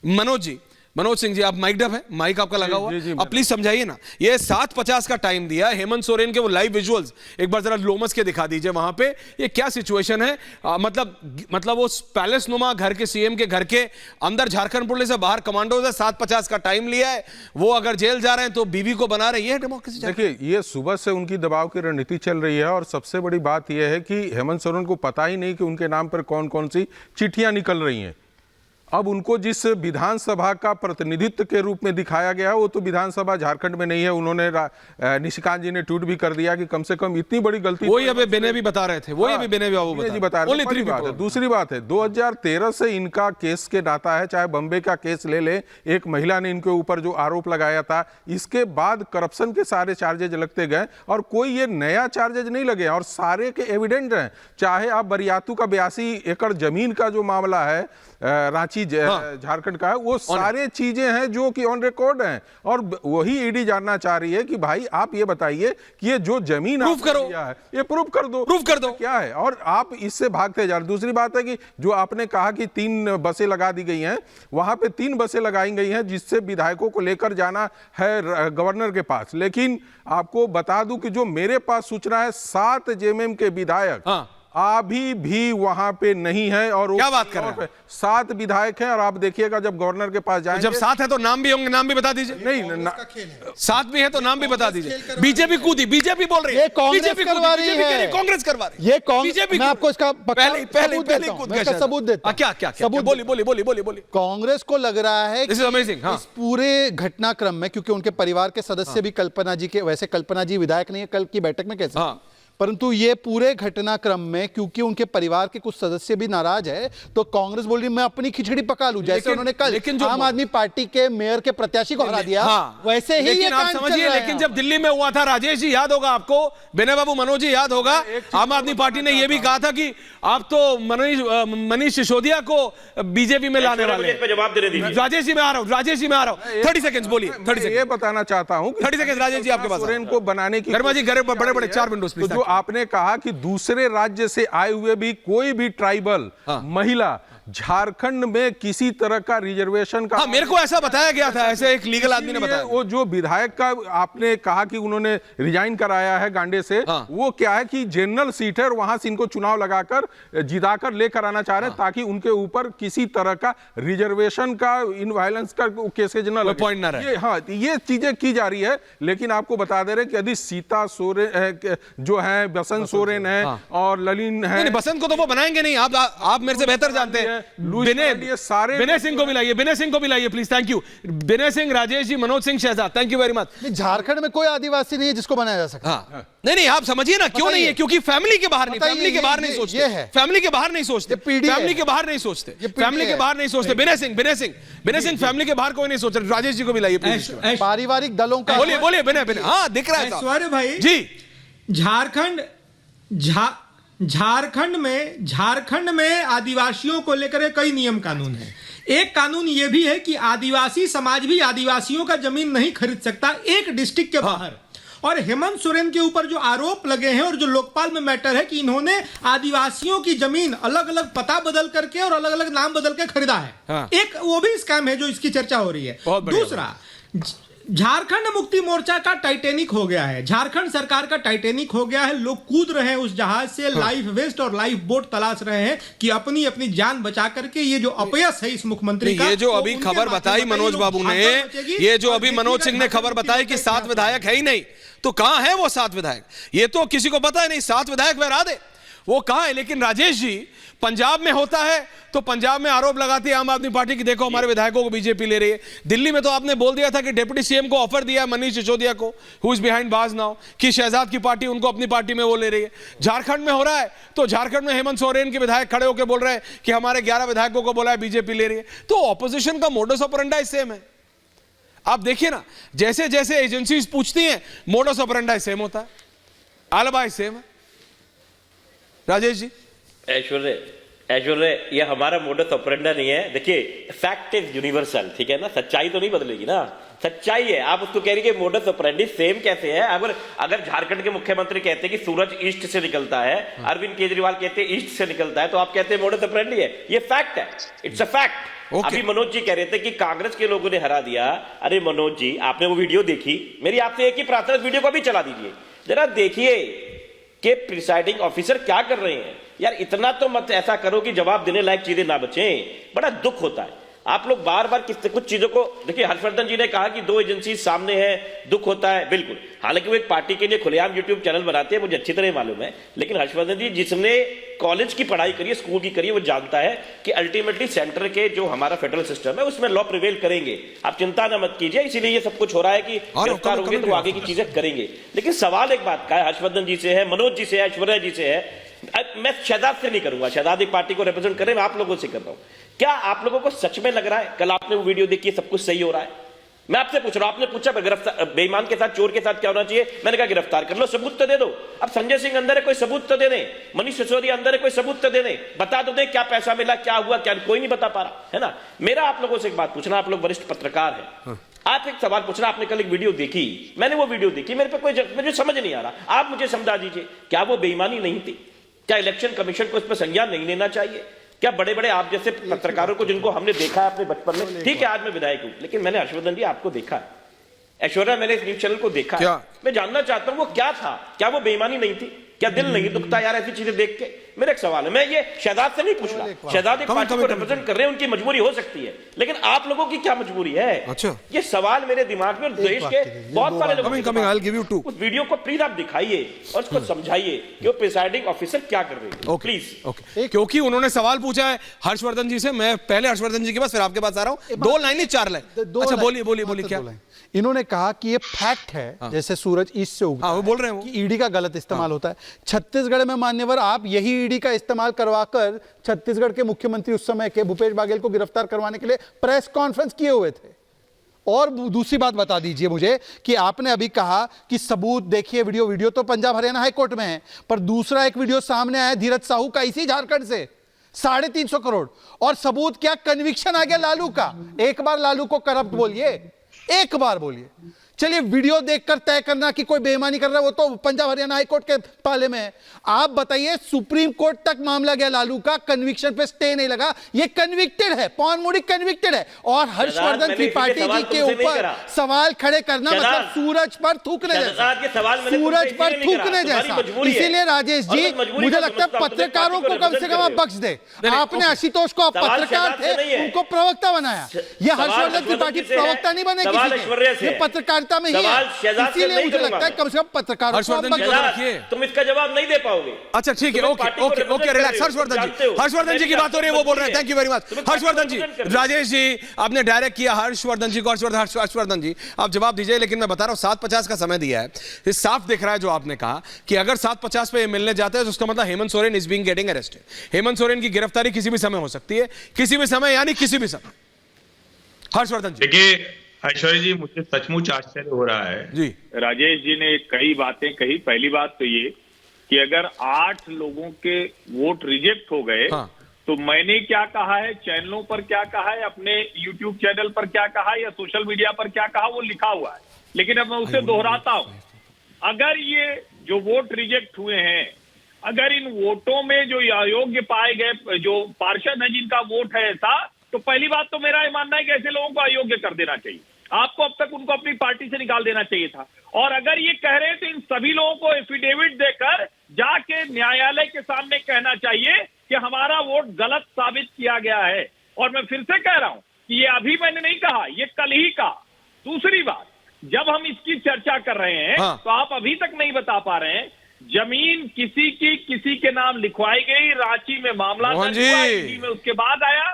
मनोज सिंह जी, आप mic dub है, mic आपका लगा हुआ, आप प्लीज समझाइए ना। ये 7:50 का टाइम दिया हेमंत सोरेन के, वो लाइव विजुअल्स एक बार जरा लोमस के दिखा दीजिए वहां पे, ये क्या सिचुएशन है? मतलब वो पैलेस नुमा घर के, सीएम के घर के अंदर झारखंड पुलिस से बाहर कमांडो है, 7:50 का टाइम लिया है, वो अगर जेल जा रहे हैं तो बीवी को बना रहे हैं, ये डेमोक्रेसी? देखिए, ये सुबह से उनकी दबाव की रणनीति चल रही है और सबसे बड़ी बात यह है कि हेमंत सोरेन को पता ही नहीं कि उनके नाम पर कौन कौन सी चिट्ठियां निकल रही हैं। अब उनको जिस विधानसभा का प्रतिनिधित्व के रूप में दिखाया गया है, वो तो विधानसभा झारखंड में नहीं है। उन्होंने निशिकांत जी ने ट्वीट भी कर दिया कि कम से कम इतनी बड़ी गलती, वही अभी बेने भी बता रहे थे, वही अभी बेने भी बता रहे थे। दूसरी बात है 2013 से इनका केस के नाता है, चाहे बम्बे का केस ले ले, एक महिला ने इनके ऊपर जो आरोप लगाया था, इसके बाद करप्शन के सारे चार्जेज लगते गए और कोई ये नया चार्जेज नहीं लगे और सारे के एविडेंट हैं। चाहे आप बरियातू का 82 एकड़ जमीन का जो मामला है रांची झारखंड का है, वो सारे चीजें हैं जो कि ऑन रिकॉर्ड हैं और वही ईडी जानना चाह रही है कि भाई आप ये बताइए कि ये जो जमीन प्रूफ करो, है ये प्रूफ कर दो क्या है, और आप इससे भागते जा रहे। दूसरी बात है कि जो आपने कहा कि 3 बसें लगा दी गई हैं, वहां पे 3 बसें लगाई गई हैं जिससे विधायकों को लेकर जाना है गवर्नर के पास। लेकिन आपको बता दूं कि जो मेरे पास सूचना है 7 जेएमएम के विधायक अभी भी वहां पे नहीं है। और क्या बात कर रहे हैं? 7 विधायक हैं और आप देखिएगा जब गवर्नर के पास जाएंगे, जब 7 है तो नाम भी होंगे, नाम भी बता दीजिए। नहीं 7 भी है तो नाम भी बता दीजिए। बीजेपी कूदी, बीजेपी बोल रही है, ये कांग्रेस करवा रही है, कांग्रेस करवा रही है, ये बीजेपी। मैं आपको इसका पहले सबूत देता हूं। क्या बोलिए। कांग्रेस को लग रहा है दिस इज अमेजिंग। इस पूरे घटनाक्रम में, क्योंकि उनके परिवार के सदस्य भी कल्पना जी के, वैसे कल्पना जी विधायक नहीं है, कल की बैठक में कैसे, परंतु ये पूरे घटनाक्रम में क्योंकि उनके परिवार के कुछ सदस्य भी नाराज है, तो कांग्रेस बोल रही मैं अपनी खिचड़ी पका लूं, जैसे उन्होंने कल आम आदमी पार्टी के मेयर के प्रत्याशी को हरा दिया, वैसे ही ये आप समझिए। लेकिन जब दिल्ली में हुआ था, राजेश जी याद होगा आपको, बेने बाबू, मनोज जी याद होगा, आम आदमी पार्टी ने यह भी कहा था कि आप तो मनीष सिसोदिया को बीजेपी में लाने वाले। जवाब दे दीजिए। राजेश जी मैं आ रहा हूं, 30 सेकंड बोलिए। 30 सेकंड ये बताना चाहता हूं, 30 सेकंड राजेश जी आपके पास। सोरेन को बनाने की गर्मा जी बड़े 4 विंडोज प्लीज। जो आपने कहा कि दूसरे राज्य से आए हुए भी कोई भी ट्राइबल महिला झारखंड में किसी तरह का रिजर्वेशन का, मेरे को ऐसा बताया गया था, ऐसे एक लीगल आदमी ने बताया। वो जो विधायक का आपने कहा कि उन्होंने रिजाइन कराया है गांडे से, वो क्या है कि जनरल सीट है और वहां से इनको चुनाव लगाकर जिताकर लेकर आना चाह रहे हैं ताकि उनके ऊपर किसी तरह का रिजर्वेशन का इनवायलेंस का केसेज न लगे, पॉइंट ना रहे। ये चीजें की जा रही है। लेकिन आपको बता दे रहे कि यदि सीता सोरेन जो है, बसंत सोरेन है और ललिन है, बसंत को तो वो बनाएंगे नहीं, आप मेरे से बेहतर जानते हैं। विनय सिंह को भी लाइए please. Thank you Vinay Singh, Rajesh ji, Manoj Singh, Shahzad, thank you very much. Jharkhand में कोई आदिवासी नहीं है जिसको बनाया जा सकता। नहीं आप समझिए ना, क्यों नहीं है? क्योंकि फैमिली के बाहर नहीं, फैमिली के बाहर नहीं सोचते, फैमिली के बाहर नहीं सोचते, फैमिली के बाहर नहीं सोचते, फैमिली के बाहर नहीं सोचते। विनय सिंह फैमिली के बाहर कोई नहीं सोच रहे। राजेश जी को भी लाइए प्लीज। पारिवारिक दलों का बोलिए विनय। हाँ दिख रहा है ऐश्वर्य भाई जी। झारखंड में आदिवासियों को लेकर कई नियम कानून है। एक कानून यह भी है कि आदिवासी समाज भी आदिवासियों का जमीन नहीं खरीद सकता एक डिस्ट्रिक्ट के बाहर। और हेमंत सोरेन के ऊपर जो आरोप लगे हैं और जो लोकपाल में मैटर है कि इन्होंने आदिवासियों की जमीन अलग अलग पता बदल करके और अलग अलग नाम बदल के खरीदा है, एक वो भी स्कैम है जो इसकी चर्चा हो रही है। दूसरा, झारखंड मुक्ति मोर्चा का टाइटैनिक हो गया है, झारखंड सरकार का टाइटैनिक हो गया है। लोग कूद रहे हैं उस जहाज से, लाइफ वेस्ट और लाइफ बोट तलाश रहे हैं कि अपनी अपनी जान बचा करके ये जो अपयश है इस मुख्यमंत्री का, ये जो अभी खबर बताई मनोज बाबू ने, ये जो अभी मनोज सिंह ने खबर बताई कि 7 विधायक है ही नहीं, तो कहां है वो 7 विधायक? ये तो किसी को पता है नहीं। 7 विधायक बहरा दे, वो कहां है? लेकिन राजेश जी, पंजाब में होता है तो पंजाब में आरोप लगाती है आम आदमी पार्टी की, देखो हमारे विधायकों को बीजेपी ले रही है। दिल्ली में तो आपने बोल दिया था कि डिप्टी सीएम को ऑफर दिया है मनीष सिसोदिया को, हु इज बिहाइंड बाज नाउ, कि शहजाद की पार्टी उनको अपनी पार्टी में वो ले रही है। झारखंड में हो रहा है तो झारखंड में हेमंत सोरेन के विधायक खड़े होकर बोल रहे हैं कि हमारे 11 विधायकों को बोला है बीजेपी ले रही है। तो ऑपोजिशन का मोडस ऑपरेंडाई सेम है। आप देखिए ना, जैसे जैसे एजेंसीज पूछती हैं मोडस ऑपरेंडाई सेम होता है, आलबाई सेम है। राजेश जी। ऐश्वर्य, ऐश्वर्या, ये हमारा मोडस ऑपरेंडा नहीं है। देखिए, फैक्ट इज यूनिवर्सल, ठीक है ना, सच्चाई तो नहीं बदलेगी ना, सच्चाई है। आप उसको कह रही है कि मोडस ऑपरेंडी सेम कैसे है? अगर झारखंड के मुख्यमंत्री कहते हैं कि सूरज ईस्ट से निकलता है, अरविंद केजरीवाल कहते हैं ईस्ट से निकलता है, तो आप कहते हैं मोडस ऑपरेंडी है। ये फैक्ट है, इट्स अ फैक्ट। अभी मनोज जी कह रहे थे कि कांग्रेस के लोगों ने हरा दिया। अरे मनोज जी, आपने वो वीडियो देखी? मेरी आपसे एक ही प्रार्थना, वीडियो को भी चला दीजिए, जरा देखिए कि प्रिसाइडिंग ऑफिसर क्या कर रहे हैं। यार इतना तो मत ऐसा करो कि जवाब देने लायक चीजें ना बचें। बड़ा दुख होता है, आप लोग बार बार कुछ चीजों को देखिए। हर्षवर्धन जी ने कहा कि 2 एजेंसी सामने है, दुख होता है, बिल्कुल। हालांकि वो एक पार्टी के लिए खुलेआम यूट्यूब चैनल बनाते हैं, मुझे अच्छी तरह मालूम है। लेकिन हर्षवर्धन जी, जिसने कॉलेज की पढ़ाई करी है, स्कूल की करी है, वो जानता है कि अल्टीमेटली सेंटर के जो हमारा फेडरल सिस्टम है उसमें लॉ प्रिवेल करेंगे। आप चिंता ना मत कीजिए, इसीलिए ये सब कुछ हो रहा है कि गिरफ्तार होंगे तो आगे की चीजें करेंगे। लेकिन सवाल एक बात का है, हर्षवर्धन जी से है, मनोज जी से है, ऐश्वर्या जी से है। मैं शहजाद से नहीं करूंगा, शहजाद एक पार्टी को रिप्रेजेंट करे, मैं आप लोगों से कर रहा हूं। क्या आप लोगों को सच में लग रहा है कल आपने वो वीडियो देखी, सब कुछ सही हो रहा है? मैं आपसे पूछ रहा हूं, आपने पूछा गिरफ्तार बेईमान के साथ, चोर के साथ क्या होना चाहिए? मैंने कहा गिरफ्तार कर लो, सबूत तो दे दो। अब संजय सिंह अंदर है, कोई सबूत तो दे दे। मनीष सिसोदिया अंदर है, कोई सबूत तो दे दे, बता तो दे क्या पैसा मिला, क्या हुआ, क्या कोई नहीं बता पा रहा है ना। मेरा आप लोगों से एक बात पूछना, आप लोग वरिष्ठ पत्रकार हैं, आप एक सवाल पूछना। आपने कल एक वीडियो देखी, मैंने वो वीडियो देखी, मेरे पे मुझे समझ नहीं आ रहा, आप मुझे समझा दीजिए, क्या वो बेईमानी नहीं थी? क्या इलेक्शन कमीशन को इस पर संज्ञान नहीं लेना चाहिए? क्या बड़े बड़े आप जैसे पत्रकारों को, जिनको हमने देखा है अपने बचपन में, ठीक है आज मैं विधायक हूं, लेकिन मैंने हर्षवर्धन जी आपको देखा है, ऐश्वर्या मैंने इस न्यूज चैनल को देखा है, मैं जानना चाहता हूं वो क्या था? क्या वो बेईमानी नहीं थी? क्या दिल नहीं दुखता यार ऐसी चीजें देख के? मेरा एक सवाल है, मैं ये शहजाद से नहीं पूछ रहा, शहजाद एक पार्टी को रिप्रेजेंट कर रहे हैं, उनकी मजबूरी हो सकती है, लेकिन आप लोगों की क्या मजबूरी है? अच्छा, ये सवाल मेरे दिमाग में, देश के बहुत सारे लोग, उस वीडियो को प्लीज आप दिखाइए और उसको समझाइए कि वो प्रिसाइडिंग ऑफिसर क्या कर रहे हैं, प्लीज। क्योंकि उन्होंने सवाल पूछा है हर्षवर्धन जी से, मैं पहले हर्षवर्धन जी के पास फिर आपके पास आ रहा हूं। 2 लाइन नहीं 4 लाइन। अच्छा बोलिए क्या? इन्होंने कहा कि ये फैक्ट है, जैसे सूरज ईस्ट से उगता है, वो बोल रहे हैं कि ईडी का गलत इस्तेमाल होता है। छत्तीसगढ़ में मान्यवर आप यही ईडी का इस्तेमाल करवाकर छत्तीसगढ़ के मुख्यमंत्री उस समय के भूपेश बघेल को गिरफ्तार करवाने के लिए प्रेस कॉन्फ्रेंस किए हुए थे। और दूसरी बात बता दीजिए मुझे कि आपने अभी कहा कि सबूत देखिए, वीडियो तो पंजाब हरियाणा हाई कोर्ट में है, पर दूसरा एक वीडियो सामने आया धीरज साहू का, इसी झारखंड से 350 करोड़, और सबूत क्या? कन्विक्शन आ गया लालू का। एक बार लालू को करप्ट बोलिए, एक बार बोलिए। चलिए वीडियो देखकर तय करना कि कोई बेईमानी कर रहा है, वो तो पंजाब हरियाणा हाई कोर्ट के पाले में है। आप बताइए, सुप्रीम कोर्ट तक मामला गया लालू का, कन्विक्शन पे स्टे नहीं लगा, ये कन्विक्टेड है, पवन मुड़ी कन्विक्टेड है। और हर्षवर्धन त्रिपाठी जी के जैसा सवाल खड़े करना मतलब सूरज पर थूकने जैसा, सूरज पर थूकने जैसा। इसीलिए राजेश जी, मुझे लगता है पत्रकारों को कम से कम आप बख्श दे। आपने आशुतोष को, आप पत्रकार थे, उनको प्रवक्ता बनाया। ये हर्षवर्धन त्रिपाठी प्रवक्ता नहीं बने किसी के, पत्रकार में ही है। इसीलिए मुझे लगता है कम से कम पत्रकारों को तुम इसका जवाब नहीं दे पाओगे। अच्छा ठीक है, ओके रिलैक्स। हर्षवर्धन जी की बात हो रही है, वो बोल रहे हैं। Thank you very much Harshvardhan ji. Rajesh ji, आपने डायरेक्ट किया हर्षवर्धन जी को। हर्षवर्धन जी आप जवाब दीजिए, लेकिन मैं बता रहा हूं 7:50 का समय दिया है। साफ दिख रहा है जो आपने कहा कि अगर 7:50 पे मिलने जाते हैं तो उसका मतलब Hemant Soren is being getting arrested. Hemant Soren की गिरफ्तारी किसी भी समय हो सकती है, किसी भी समय, यानी किसी भी समय। हर्षवर्धन जी देखिए, ऐश्वर्या जी, मुझे सचमुच आश्चर्य हो रहा है जी। राजेश जी ने कई बातें कही। पहली बात तो ये कि अगर 8 लोगों के वोट रिजेक्ट हो गए, तो मैंने क्या कहा है, चैनलों पर क्या कहा है, अपने यूट्यूब चैनल पर क्या कहा या सोशल मीडिया पर क्या कहा, वो लिखा हुआ है। लेकिन अब मैं उसे दोहराता हूं, अगर ये जो वोट रिजेक्ट हुए हैं, अगर इन वोटों में जो अयोग्य पाए गए जो पार्षद है जिनका वोट है ऐसा, तो पहली बात तो मेरा ये मानना है कि ऐसे लोगों को अयोग्य कर देना चाहिए। आपको अब तक उनको अपनी पार्टी से निकाल देना चाहिए था। और अगर ये कह रहे हैं तो इन सभी लोगों को एफिडेविट देकर जाके न्यायालय के सामने कहना चाहिए कि हमारा वोट गलत साबित किया गया है। और मैं फिर से कह रहा हूं कि ये अभी मैंने नहीं कहा, ये कल ही कहा। दूसरी बात, जब हम इसकी चर्चा कर रहे हैं तो आप अभी तक नहीं बता पा रहे हैं, जमीन किसी की किसी के नाम लिखवाई गई, रांची में मामला दर्ज हुआ, ईडी में उसके बाद आया।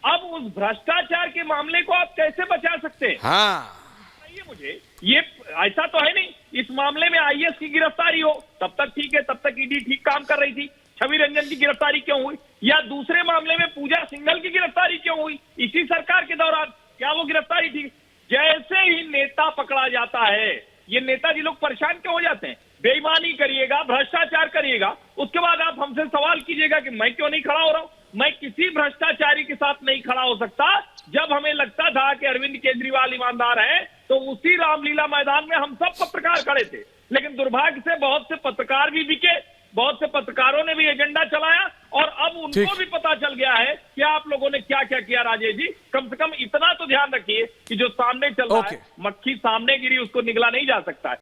अब उस भ्रष्टाचार के मामले को आप कैसे बचा सकते हैं? बताइए मुझे। ये ऐसा तो है नहीं इस मामले में आईएएस की गिरफ्तारी हो तब तक ठीक है, तब तक ईडी ठीक काम कर रही थी। छवि रंजन की गिरफ्तारी क्यों हुई? या दूसरे मामले में पूजा सिंघल की गिरफ्तारी क्यों हुई इसी सरकार के दौरान? क्या वो गिरफ्तारी थी? जैसे ही नेता पकड़ा जाता है, ये नेताजी लोग परेशान क्यों हो जाते हैं? बेईमानी करिएगा, भ्रष्टाचार करिएगा, उसके बाद आप हमसे सवाल कीजिएगा कि मैं क्यों नहीं खड़ा हो रहा हूं। मैं किसी भ्रष्टाचारी के साथ नहीं खड़ा हो सकता। जब हमें लगता था कि अरविंद केजरीवाल ईमानदार है, तो उसी रामलीला मैदान में हम सब पत्रकार खड़े थे। लेकिन दुर्भाग्य से बहुत से पत्रकार भी बिके, बहुत से पत्रकारों ने भी एजेंडा चलाया, और अब उनको भी पता चल गया है कि आप लोगों ने क्या क्या किया। राजेश जी, कम से कम इतना तो ध्यान रखिए कि जो सामने चल रहा है, मक्खी सामने गिरी उसको निगला नहीं जा सकता है।